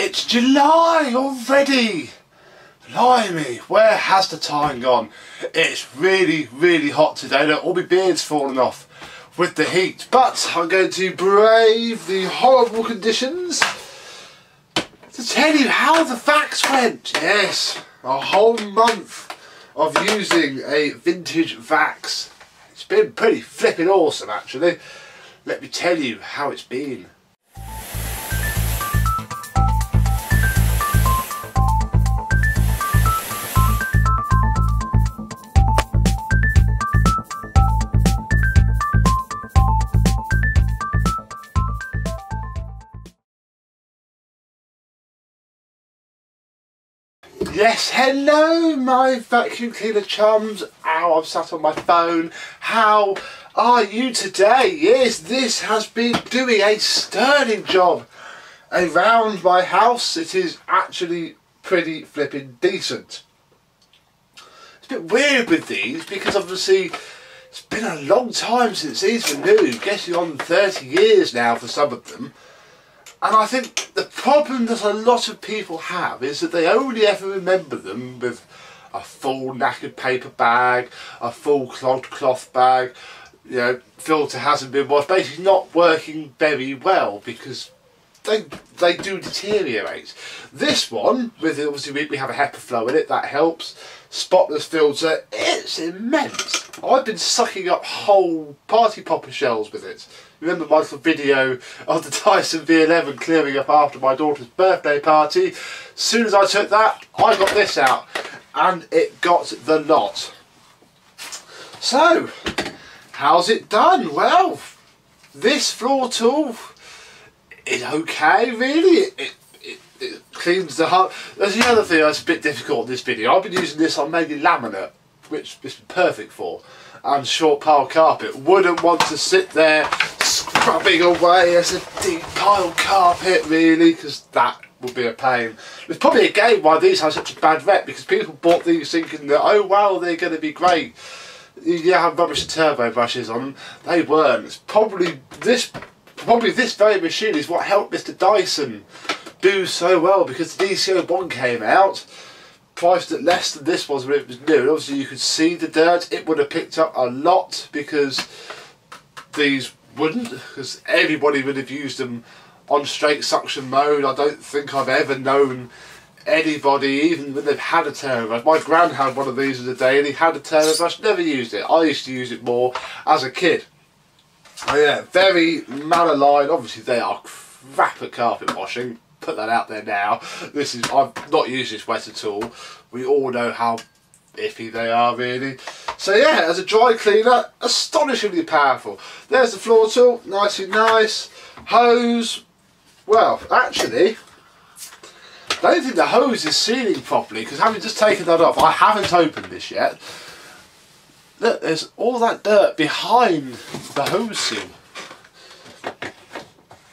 It's July already! Blimey, where has the time gone? It's really, really hot today. Look, all my beard's falling off with the heat. But I'm going to brave the horrible conditions to tell you how the vax went. Yes, a whole month of using a vintage vax. It's been pretty flipping awesome actually. Let me tell you how it's been. Yes, hello my vacuum cleaner chums. Ow, I've sat on my phone. How are you today? Yes, this has been doing a sterling job around my house. It is actually pretty flipping decent. It's a bit weird with these because obviously it's been a long time since these were new, getting on 30 years now for some of them. And I think the problem that a lot of people have is that they only ever remember them with a full knackered paper bag, a full clogged cloth bag, you know, filter hasn't been washed, basically not working very well because they do deteriorate. This one, with obviously we have a HEPA flow in it, that helps. Spotless filter, it's immense. I've been sucking up whole party popper shells with it. Remember my little video of the Dyson V11 clearing up after my daughter's birthday party? As soon as I took that, I got this out and it got the lot. So, how's it done? Well, this floor tool is okay really. It cleans the heart. There's the other thing that's a bit difficult in this video. I've been using this on mainly laminate, which this is perfect for, and short pile carpet. Wouldn't want to sit there scrubbing away as a deep pile carpet really, because that would be a pain. There's probably a game why these have such a bad rep, because people bought these thinking that, oh wow, they're going to be great. You have rubbish and turbo brushes on them. They weren't. It's probably this very machine is what helped Mr. Dyson do so well, because the DC01 came out priced at less than this was when it was new, and obviously you could see the dirt. It would have picked up a lot because these wouldn't, because everybody would have used them on straight suction mode. I don't think I've ever known anybody, even when they've had a turbo brush. My gran had one of these in a day and he had a turbo brush, never used it. I used to use it more as a kid. Oh yeah, very malaligned. Obviously they are crap at carpet washing. Put that out there now. I've not used this wet at all. We all know how iffy they are really. So yeah, as a dry cleaner, astonishingly powerful. There's the floor tool, nice and nice. Hose, well actually, I don't think the hose is sealing properly, because having just taken that off, I haven't opened this yet. Look, there's all that dirt behind the hose seal.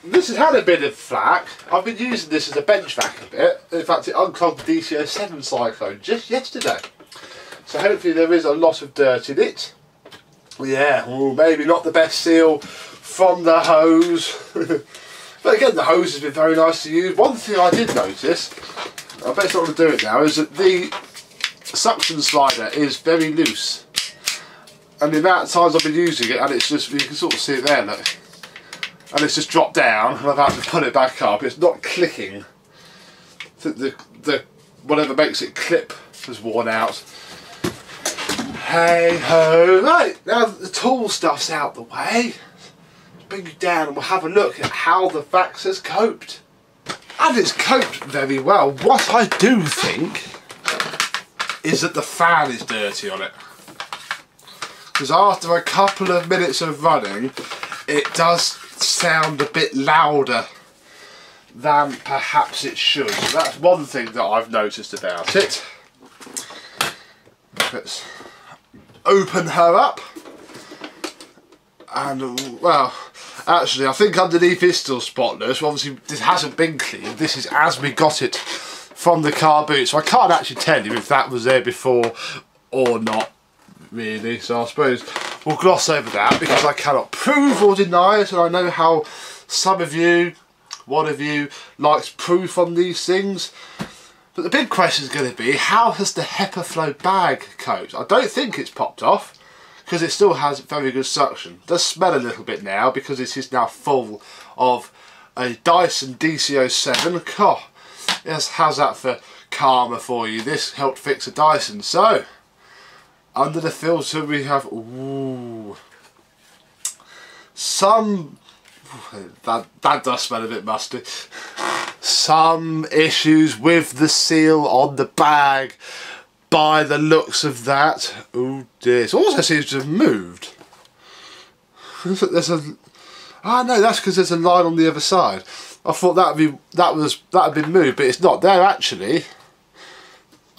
This has had a bit of flack. I've been using this as a bench vac a bit. In fact, it unclogged the DC07 cyclone just yesterday. So hopefully there is a lot of dirt in it. Yeah, well, maybe not the best seal from the hose. But again, the hose has been very nice to use. One thing I did notice, I bet not going to do it now, is that the suction slider is very loose. And the amount of times I've been using it, and it's just, you can sort of see it there, look. And it's just dropped down, and I've had to put it back up. It's not clicking. The whatever makes it clip has worn out. Hey ho! Right, now that the tool stuff's out the way, let's bring you down and we'll have a look at how the vax has coped. And it's coped very well. What I do think is that the fan is dirty on it, because after a couple of minutes of running, it does sound a bit louder than perhaps it should. So that's one thing that I've noticed about it. Let's open her up, and well, actually I think underneath is still spotless. Obviously this hasn't been cleaned. This is as we got it from the car boot, so I can't actually tell you if that was there before or not really. So I suppose we'll gloss over that because I cannot prove or deny it, and I know how some of you one of you likes proof on these things. But the big question is going to be, how has the HEPA bag coped? I don't think it's popped off, because it still has very good suction. It does smell a little bit now, because it is now full of a Dyson DC07. God, yes, how's that for karma for you? This helped fix a Dyson. So, under the filter we have, ooh, that does smell a bit musty. Some issues with the seal on the bag by the looks of that. Oh dear, it also seems to have moved. There's a, ah no, that's because there's a line on the other side. I thought that had been moved, but it's not. There actually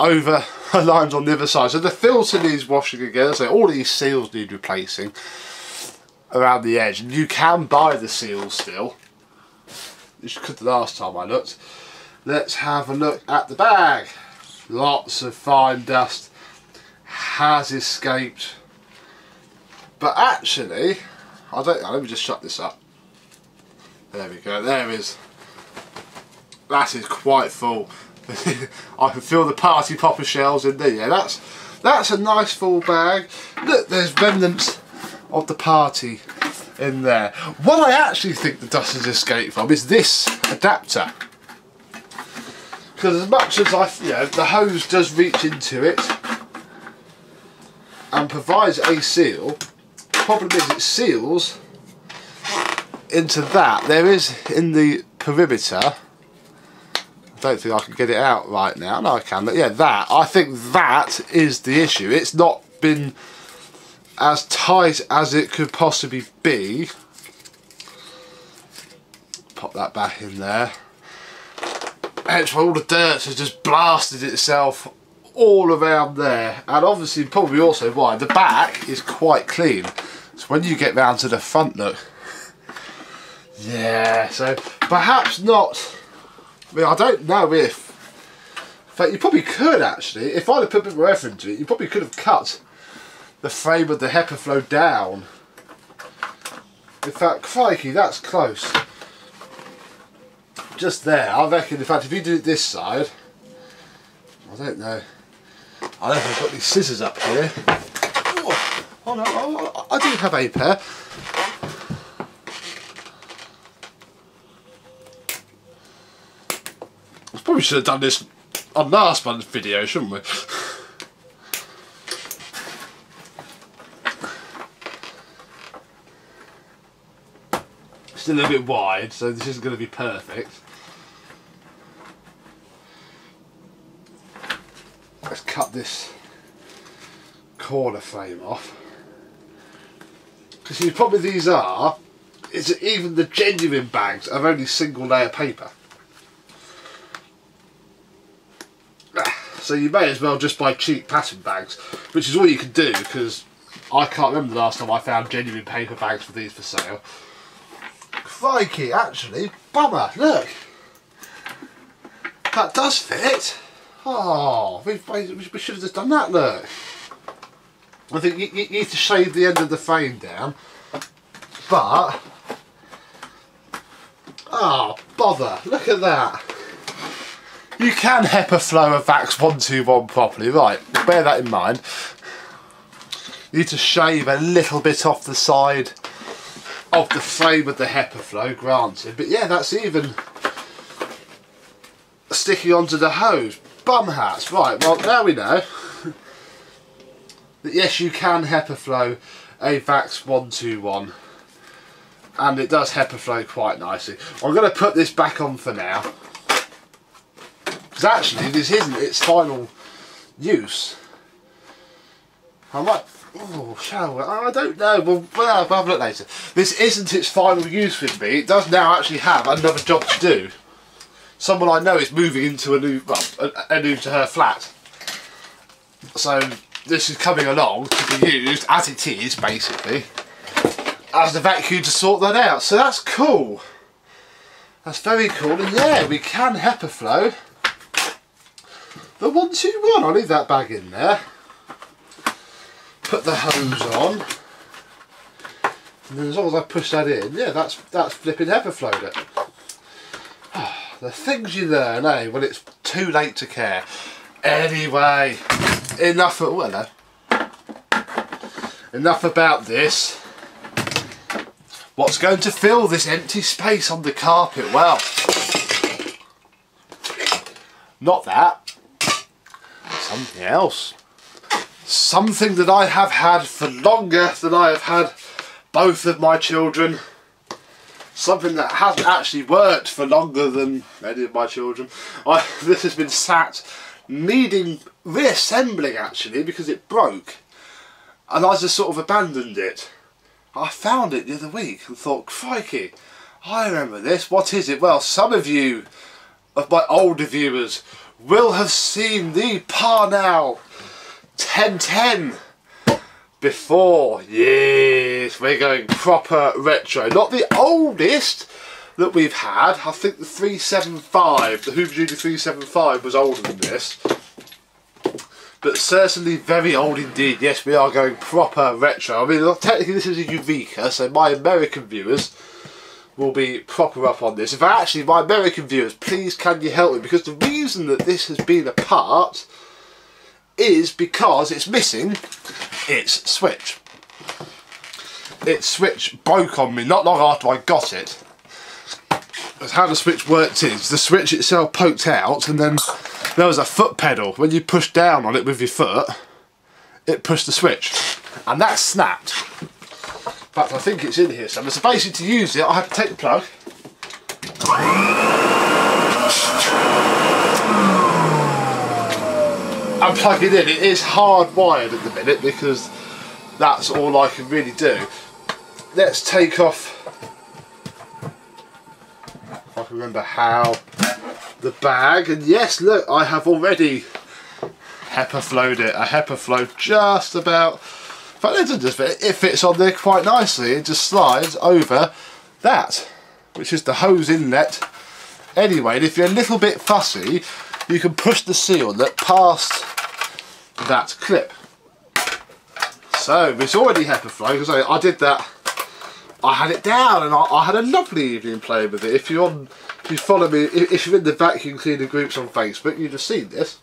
over a line's on the other side. So the filter needs washing again. So all these seals need replacing around the edge, and you can buy the seals still. Which could the last time I looked. Let's have a look at the bag. Lots of fine dust has escaped, but actually, I don't know. Let me just shut this up. There we go. There is. That is quite full. I can feel the party popper shells in there. Yeah, that's a nice full bag. Look, there's remnants of the party in there. What I actually think the dust has escaped from is this adapter, because as much as the hose does reach into it and provides a seal, the problem is it seals into that. There is in the perimeter, I don't think I can get it out right now. No, I can. But yeah, I think that is the issue. It's not been as tight as it could possibly be. Pop that back in there. Hence why all the dirt has just blasted itself all around there, and obviously probably also why the back is quite clean. So when you get round to the front, look, yeah, so perhaps not. I mean, I don't know if, in fact you probably could actually, if I'd have put a bit more effort into it, you probably could have cut the frame of the HEPA down. In fact, crikey, that's close. Just there, I reckon. In fact, if you do it this side, I don't know. I don't think I've got these scissors up here. Oh no, I do have a pair. I probably should have done this on last month's video, shouldn't we? Still a bit wide, so this isn't going to be perfect. Let's cut this corner frame off. Because the problem with these is that even the genuine bags are only single layer paper. So you may as well just buy cheap pattern bags, which is all you can do, because I can't remember the last time I found genuine paper bags for these for sale. Crikey, actually, bummer, look. That does fit. Oh, we should have just done that, look. I think you need to shave the end of the frame down, but, oh, bother, look at that. You can HEPA a VAX 121 properly, right, bear that in mind. You need to shave a little bit off the side of the frame of the HEPA granted, but yeah, that's even sticking onto the hose. Bum hats. Right, well now we know that yes, you can HEPA a VAX 121, and it does HEPA quite nicely. I'm going to put this back on for now, because actually this isn't its final use. I might, oh, shall we? I don't know, we'll have a look later. This isn't its final use with me. It does now actually have another job to do. Someone I know is moving into a new, well, a new to her flat. So this is coming along to be used as it is, basically, as the vacuum to sort that out. So that's cool. That's very cool. And yeah, we can HEPA the 121. I'll leave that bag in there. Put the hose on. And then as long as I push that in, yeah, that's flipping HEPA it. The things you learn, eh, when it's too late to care. Anyway, enough of, well, no. Enough about this. What's going to fill this empty space on the carpet? Well, not that. Something else. Something that I have had for longer than I have had both of my children. Something that hasn't actually worked for longer than any of my children. This has been sat needing reassembling actually because it broke. And I just sort of abandoned it. I found it the other week and thought, crikey, I remember this. What is it? Well, some of you, of my older viewers, will have seen the Parnell 1010 before. Yes, we're going proper retro. Not the oldest that we've had. I think the 375, the Hoover Junior 375 was older than this. But certainly very old indeed. Yes, we are going proper retro. I mean, technically this is a Eureka, so my American viewers will be proper up on this. In fact, actually, my American viewers, please can you help me? Because the reason that this has been apart is because it's missing its switch. Its switch broke on me not long after I got it. That's how the switch worked is, the switch itself poked out and then there was a foot pedal. When you push down on it with your foot, it pushed the switch. And that snapped. In fact, I think it's in here somewhere. So basically to use it, I have to take the plug. And plug it in. It is hardwired at the minute because that's all I can really do. Let's take off, if I can remember how, the bag. And yes, look, I have already HEPA flowed it. I HEPA flowed just about, but it fits on there quite nicely. It just slides over that, which is the hose inlet. Anyway, and if you're a little bit fussy, you can push the seal nut past that clip. So it's already HEPA flow because I did that. I had it down and I had a lovely evening playing with it. If you follow me, if you're in the vacuum cleaner groups on Facebook, you'd have seen this.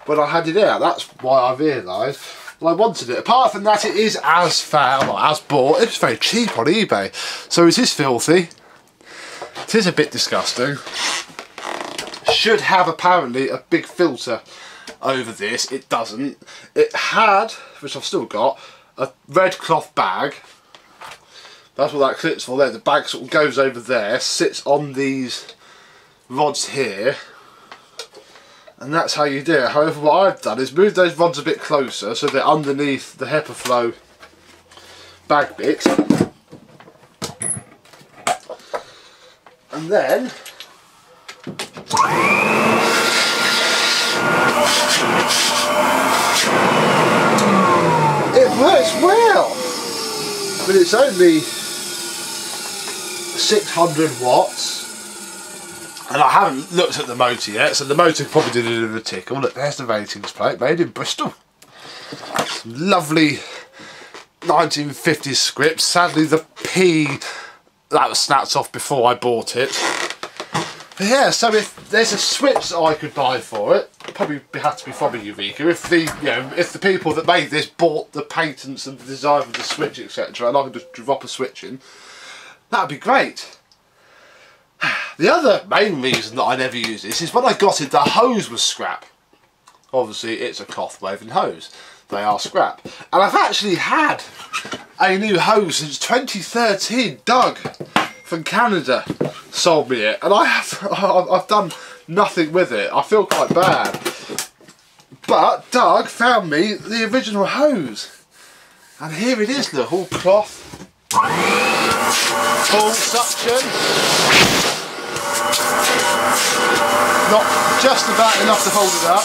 But I had it out. That's why I realised I wanted it. Apart from that, it is as foul or as bought. It's very cheap on eBay, so it is filthy. It is a bit disgusting. Should have apparently a big filter over this. It doesn't. It had, which I've still got, a red cloth bag. That's what that clip's for there. The bag sort of goes over there, sits on these rods here, and that's how you do it. However, what I've done is move those rods a bit closer so they're underneath the HEPA flow bag bit. And then it works well, but it's only 600 watts, and I haven't looked at the motor yet, so the motor probably did a bit of a tickle. Look, there's the ratings plate, made in Bristol. Some lovely 1950s script. Sadly, the P that was snapped off before I bought it. But yeah, so if there's a switch that I could buy for it, it'd probably have to be from a Eureka. If the people that made this bought the patents and the design of the switch, etc., and I could just drop a switch in, that'd be great. The other main reason that I never use this is when I got it, the hose was scrap. Obviously, it's a cloth woven hose. They are scrap. And I've actually had a new hose since 2013. Doug from Canada sold me it, and I've done nothing with it. I feel quite bad. But Doug found me the original hose, and here it is. Look, all cloth, full suction. Not just about enough to hold it up.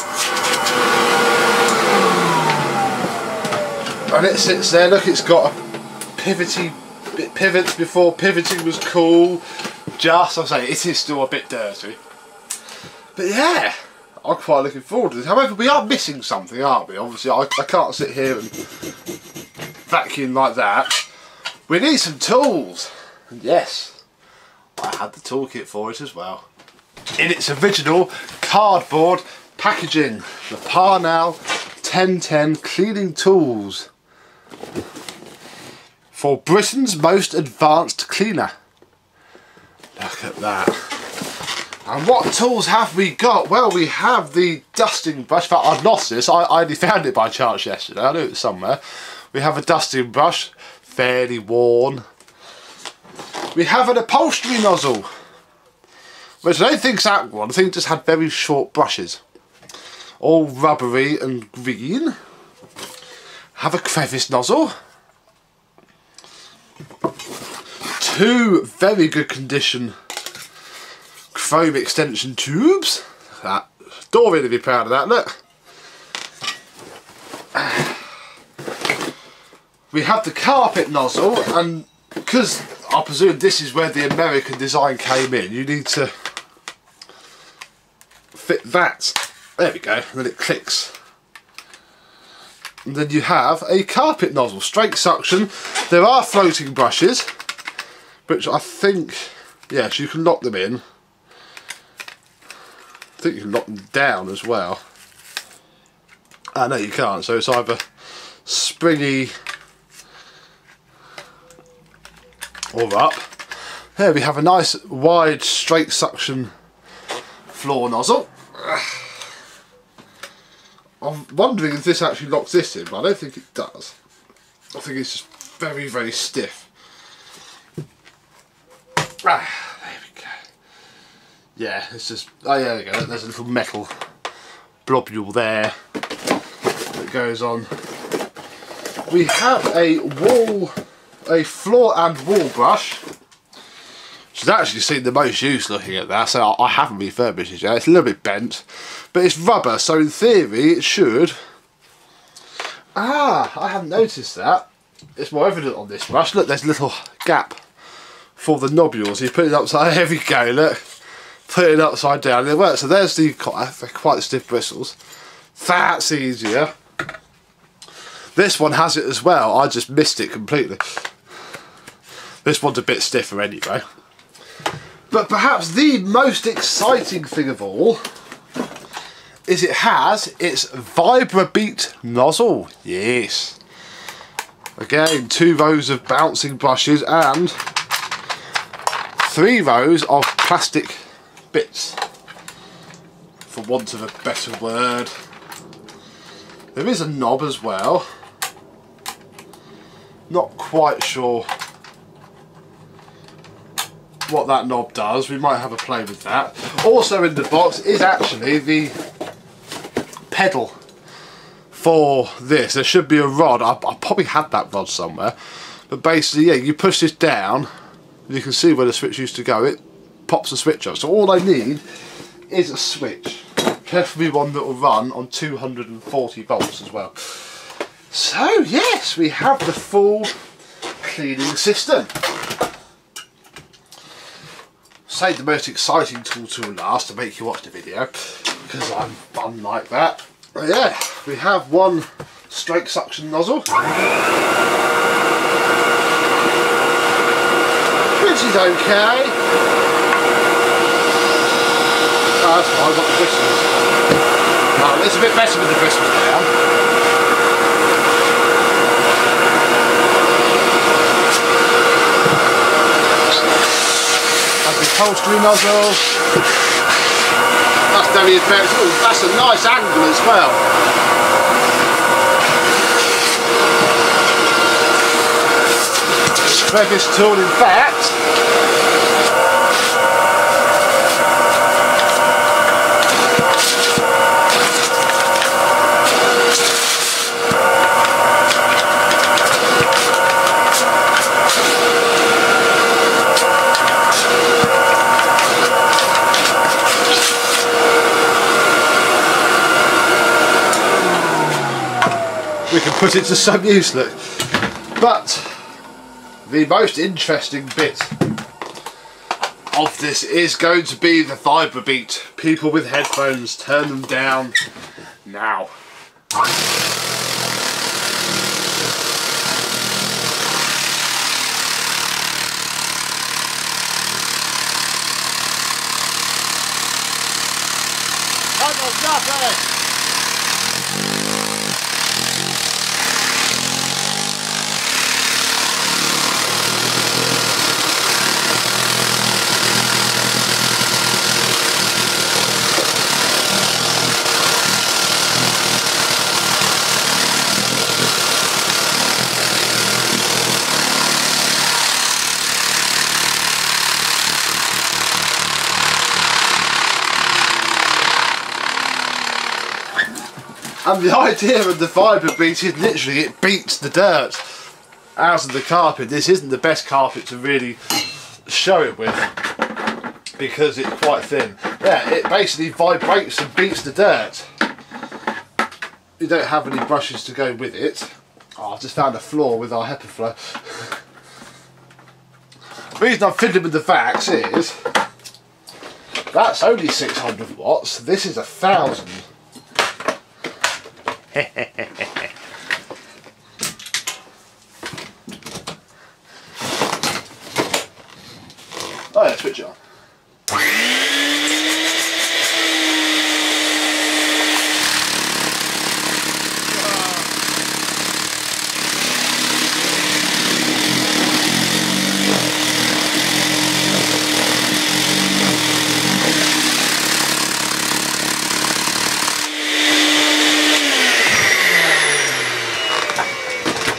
And it sits there. Look, it's got a pivots before pivoting was cool. Just, I say, it is still a bit dirty. But yeah, I'm quite looking forward to this. However, we are missing something, aren't we? Obviously, I can't sit here and vacuum like that. We need some tools. And yes, I had the toolkit for it as well. in its original cardboard packaging. The Parnell 1010 cleaning tools for Britain's most advanced cleaner. Look at that. And what tools have we got? Well, we have the dusting brush. In fact, I've lost this. I only found it by chance yesterday. I knew it was somewhere. We have a dusting brush, fairly worn. We have an upholstery nozzle, which I don't think's that one. I think it just had very short brushes. All rubbery and green. Have a crevice nozzle. Two very good condition chrome extension tubes. That Doreen would be proud of that, look. We have the carpet nozzle, and because I presume this is where the American design came in, you need to fit that. There we go, and then it clicks. And then you have a carpet nozzle, straight suction. There are floating brushes, which I think, yes, you can lock them in. I think you can lock them down as well. No, you can't, so it's either springy or up. Here we have a nice wide straight suction floor nozzle. I'm wondering if this actually locks this in, but I don't think it does. I think it's just very, very stiff. There we go. Yeah, it's just, oh yeah, there we go. There's a little metal blobule there that goes on. We have a floor and wall brush, which has actually seen the most use looking at that, so I haven't refurbished it yet. It's a little bit bent, but it's rubber, so in theory it should... I hadn't noticed that. It's more evident on this brush. Look, there's a little gap for the nobules. You put it upside, there we go, look. Put it upside down and it works. So there's the quite stiff bristles. That's easier. This one has it as well. I just missed it completely. This one's a bit stiffer anyway. But perhaps the most exciting thing of all is it has its Vibrabeat nozzle. Yes. Again, 2 rows of bouncing brushes and 3 rows of plastic bits, for want of a better word. There is a knob as well. Not quite sure what that knob does. We might have a play with that. Also in the box is actually the pedal for this. There should be a rod. I probably had that rod somewhere, but basically, yeah, you push this down, you can see where the switch used to go. It pops the switch up. So all I need is a switch, preferably one that will run on 240 volts as well. So yes, we have the full cleaning system. Save the most exciting tool to last to make you watch the video, because I'm fun like that. But yeah, we have one straight suction nozzle, which is okay. Oh, that's fine, I've got the bristles. Oh, it's a bit better with the bristles down. And the upholstery nozzle. That's very effective. Ooh, that's a nice angle as well. Crevice tool, in fact. We can put it to some use, look. But the most interesting bit of this is going to be the Vibrabeat. People with headphones, turn them down now. And the idea of the fibre beat is literally it beats the dirt out of the carpet. This isn't the best carpet to really show it with because it's quite thin. Yeah, it basically vibrates and beats the dirt. You don't have any brushes to go with it. Oh, I've just found a flaw with our HEPA flow. The reason I'm fiddling with the vacs is that's only 600 watts. This is 1,000. Oh yeah, switch it on.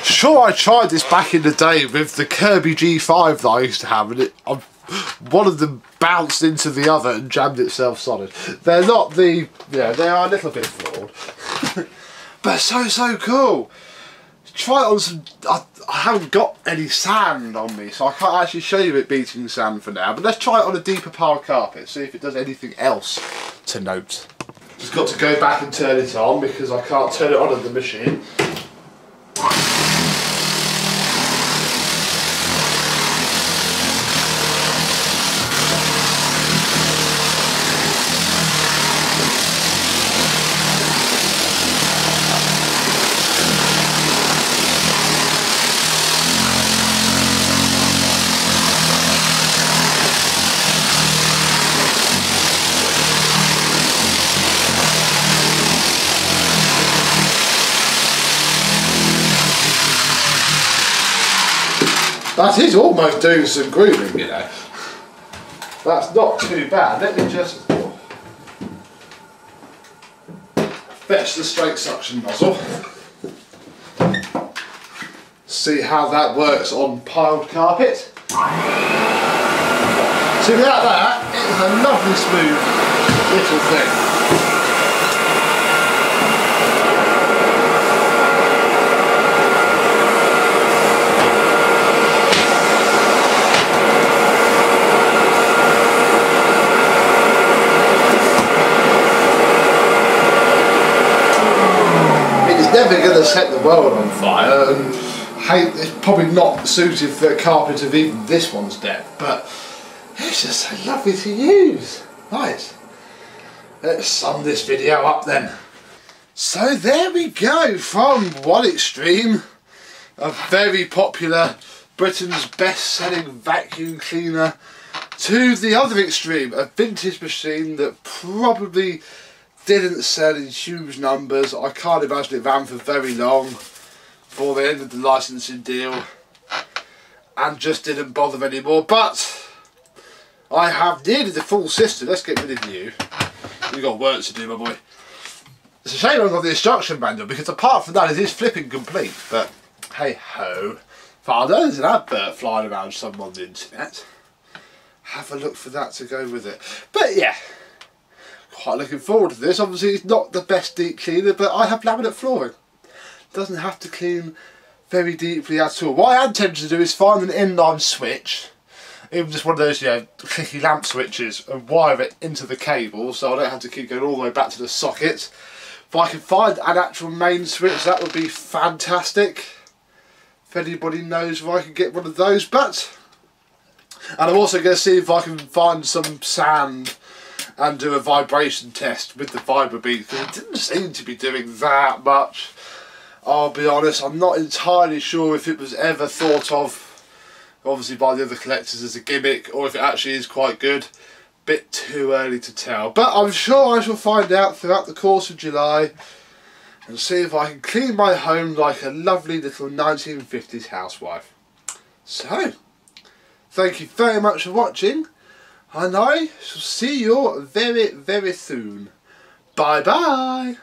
Sure, I tried this back in the day with the Kirby G5 that I used to have, and one of them bounced into the other and jammed itself solid. They're not the, yeah, they are a little bit flawed, but so cool. Try it on some. I haven't got any sand on me, so I can't actually show you it beating sand for now. But let's try it on a deeper pile carpet, see if it does anything else to note. Just got to go back and turn it on because I can't turn it on at the machine. That is almost doing some grooving, you know. That's not too bad. Let me just fetch the straight suction nozzle. See how that works on piled carpet. See, without that, it's a lovely smooth little thing. Never going to set the world on fire, and hey, it's probably not suited for a carpet of even this one's depth, but it's just so lovely to use. Right, let's sum this video up then. So there we go, from one extreme, a very popular Britain's best-selling vacuum cleaner, to the other extreme, a vintage machine that probably didn't sell in huge numbers. I can't imagine it ran for very long before they ended the licensing deal and just didn't bother anymore. But I have nearly the full system. Let's get rid of you. You've got work to do, my boy. It's a shame I haven't got the instruction manual, because apart from that it is flipping complete. But hey ho. Father, there's an advert flying around somewhere on the internet. Have a look for that to go with it. But yeah, quite looking forward to this. Obviously it's not the best deep cleaner, but I have laminate flooring. Doesn't have to clean very deeply at all. What I am tempted to do is find an inline switch, even just one of those, you know, clicky lamp switches, and wire it into the cable so I don't have to keep going all the way back to the socket. If I can find an actual main switch, that would be fantastic. If anybody knows where I can get one of those. But, and I'm also going to see if I can find some sand and do a vibration test with the vibra bead, because it didn't seem to be doing that much. I'll be honest, I'm not entirely sure if it was ever thought of, obviously by the other collectors, as a gimmick, or if it actually is quite good. bit too early to tell, but I'm sure I shall find out throughout the course of July and see if I can clean my home like a lovely little 1950s housewife. So, thank you very much for watching, and I shall see you very, very soon. Bye bye.